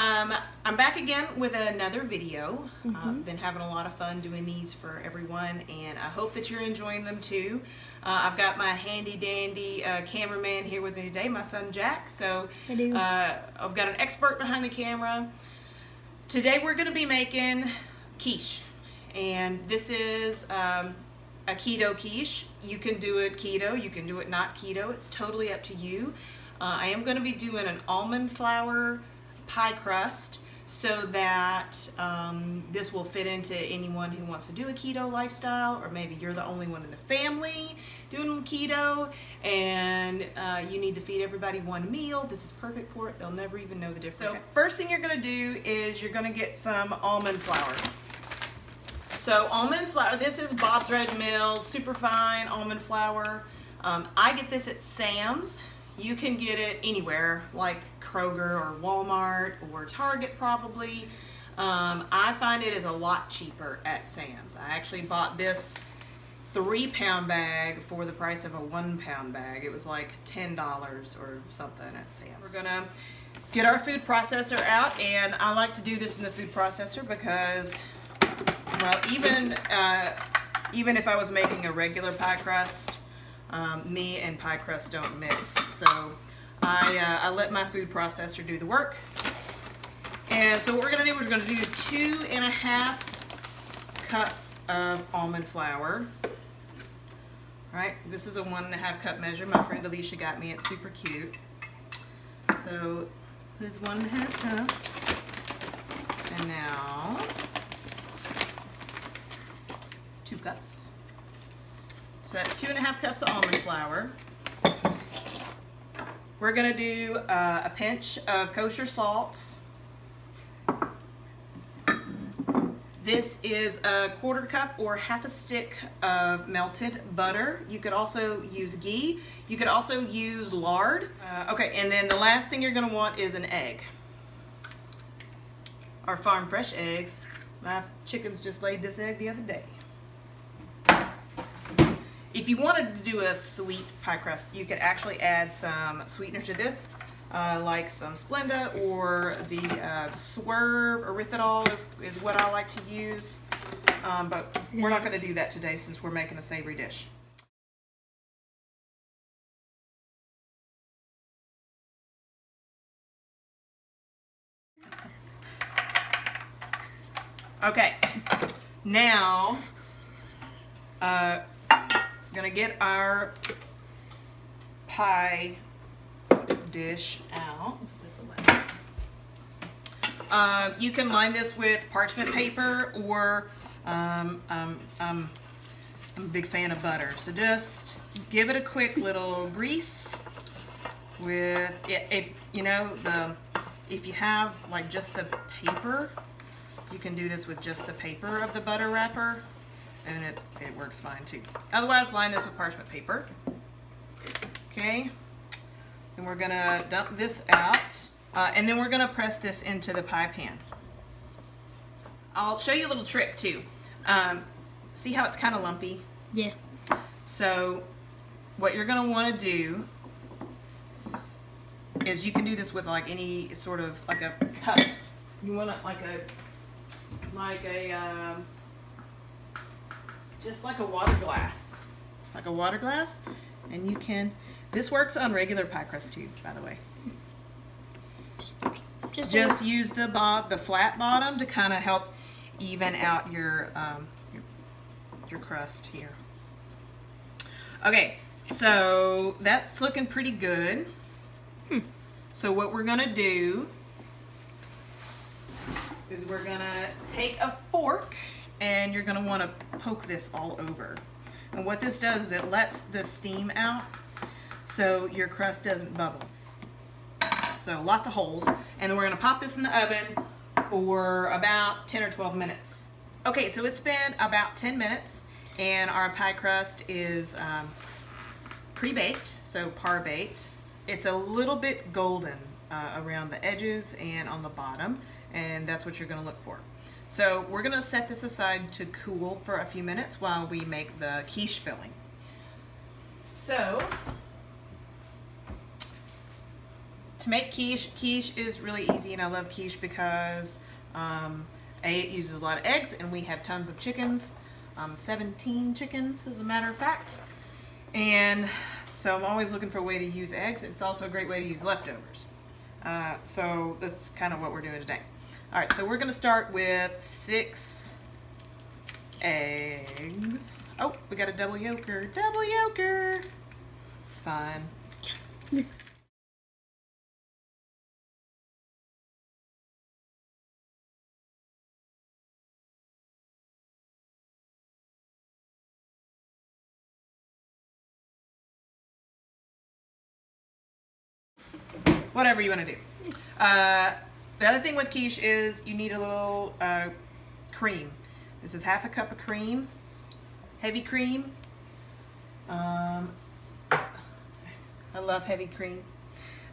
I'm back again with another video. I've been having a lot of fun doing these for everyone, and I hope that you're enjoying them too. I've got my handy dandy cameraman here with me today, my son Jack. So I've got an expert behind the camera. Today we're going to be making quiche, and this is a keto quiche. You can do it keto, you can do it not keto. It's totally up to you. I am going to be doing an almond flour pie crust so that this will fit into anyone who wants to do a keto lifestyle, or maybe you're the only one in the family doing keto and you need to feed everybody one meal. This is perfect for it. They'll never even know the difference. So first thing you're going to do is you're going to get some almond flour. So almond flour, this is Bob's Red Mill super fine almond flour. I get this at Sam's. You can get it anywhere, like Kroger or Walmart or Target probably. I find it is a lot cheaper at Sam's. I actually bought this 3-pound bag for the price of a 1-pound bag. It was like $10 or something at Sam's. We're gonna get our food processor out, and I like to do this in the food processor because, well, even if I was making a regular pie crust, me and pie crust don't mix, so I let my food processor do the work. And so what we're going to do is we're going to do 2.5 cups of almond flour. All right, this is a 1.5 cup measure. My friend Alicia got me. It's super cute. So there's 1.5 cups. And now 2 cups. So that's 2.5 cups of almond flour. We're going to do a pinch of kosher salt. This is a 1/4 cup or half a stick of melted butter. You could also use ghee. You could also use lard. Okay, and then the last thing you're going to want is an egg. Our farm fresh eggs. My chickens just laid this egg the other day. If you wanted to do a sweet pie crust, you could actually add some sweetener to this, like some Splenda or the Swerve erythritol is what I like to use. But we're not going to do that today since we're making a savory dish. Okay, now gonna get our pie dish out. This away. You can line this with parchment paper, or I'm a big fan of butter. So just give it a quick little grease with, if you know, if you have like just the paper, you can do this with just the paper of the butter wrapper, and it works fine too. Otherwise, line this with parchment paper. Okay, and we're gonna dump this out, and then we're gonna press this into the pie pan. I'll show you a little trick too. See how it's kind of lumpy? Yeah. So what you're gonna want to do is, you can do this with like any sort of like a cup. You want to just like a water glass, and you can, this works on regular pie crust too, by the way. Just use the flat bottom to kind of help even out your crust here. Okay, so that's looking pretty good. So what we're gonna do is we're gonna take a fork, and you're gonna want to poke this all over. And what this does is it lets the steam out so your crust doesn't bubble. So lots of holes. And then we're gonna pop this in the oven for about 10 or 12 minutes. Okay, so it's been about 10 minutes, and our pie crust is pre-baked, so par-baked. It's a little bit golden around the edges and on the bottom, and that's what you're gonna look for. So we're gonna set this aside to cool for a few minutes while we make the quiche filling. So To make quiche is really easy, and I love quiche because it uses a lot of eggs, and we have tons of chickens, 17 chickens as a matter of fact. And so I'm always looking for a way to use eggs. It's also a great way to use leftovers. So that's kind of what we're doing today. All right, so we're gonna start with 6 eggs. Oh, we got a double yolker. Double yolker. Fine. Yes. Whatever you want to do. The other thing with quiche is you need a little cream. This is half a cup of cream, heavy cream. I love heavy cream.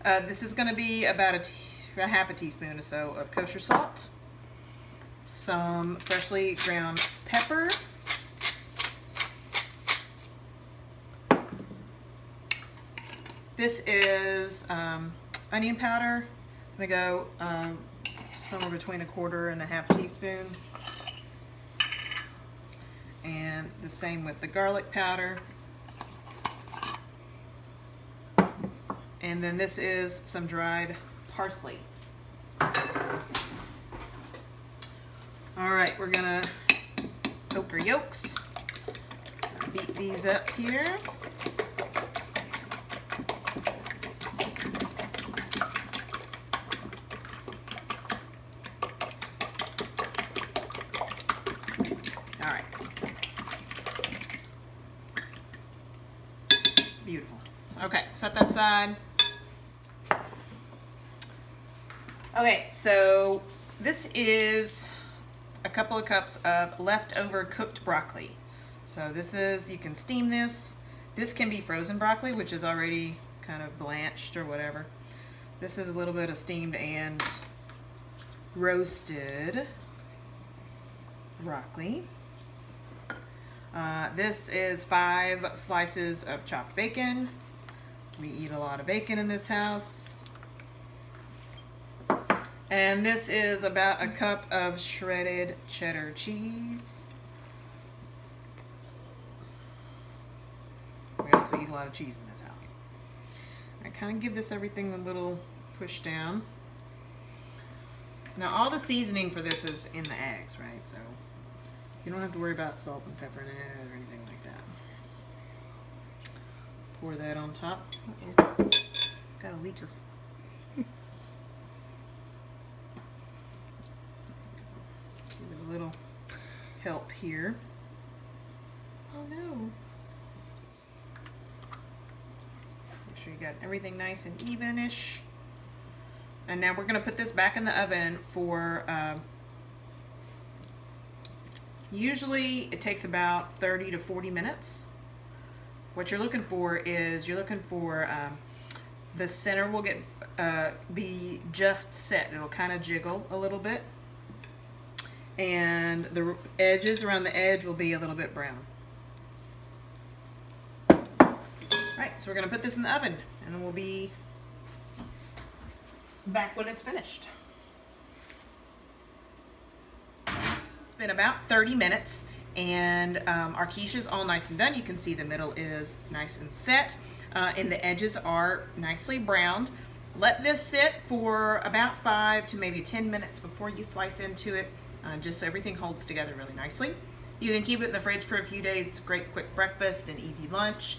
This is going to be about a half a teaspoon or so of kosher salt, some freshly ground pepper, this is onion powder. I'm going to go somewhere between 1/4 and 1/2 teaspoon. And the same with the garlic powder. And then this is some dried parsley. All right, we're gonna soak our yolks. Beat these up here. All right. Beautiful. Okay, set that aside. Okay, so this is a couple of cups of leftover cooked broccoli. So this is, you can steam this. This can be frozen broccoli, which is already kind of blanched or whatever. This is a little bit of steamed and roasted broccoli. This is 5 slices of chopped bacon. We eat a lot of bacon in this house. And this is about a cup of shredded cheddar cheese. We also eat a lot of cheese in this house. I kind of give this everything a little push down. Now all the seasoning for this is in the eggs, right? So you don't have to worry about salt and pepper in it or anything like that. Pour that on top. Uh-oh. Got a leaker. Give it a little help here. Oh no. Make sure you got everything nice and even-ish. And now we're going to put this back in the oven for, usually it takes about 30 to 40 minutes. What you're looking for is, the center will be just set. It'll kind of jiggle a little bit. And the edges around the edge will be a little bit brown. Alright, so we're going to put this in the oven, and then we'll be back when it's finished. It's been about 30 minutes, and our quiche is all nice and done. You can see the middle is nice and set, and the edges are nicely browned. Let this sit for about 5 to maybe 10 minutes before you slice into it, just so everything holds together really nicely. You can keep it in the fridge for a few days. It's a great quick breakfast and easy lunch.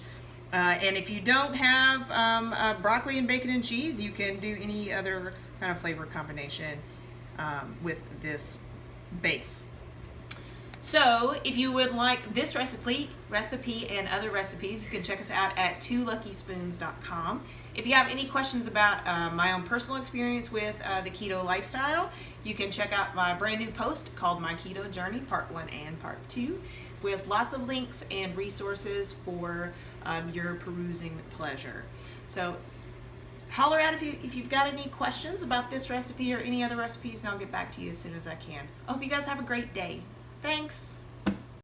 And if you don't have broccoli and bacon and cheese, you can do any other kind of flavor combination with this base. So if you would like this recipe and other recipes, you can check us out at twoluckyspoons.com. If you have any questions about my own personal experience with the keto lifestyle, you can check out my brand new post called My Keto Journey, Part 1 and Part 2, with lots of links and resources for your perusing pleasure. So holler out if you've got any questions about this recipe or any other recipes, and I'll get back to you as soon as I can. I hope you guys have a great day. Thanks.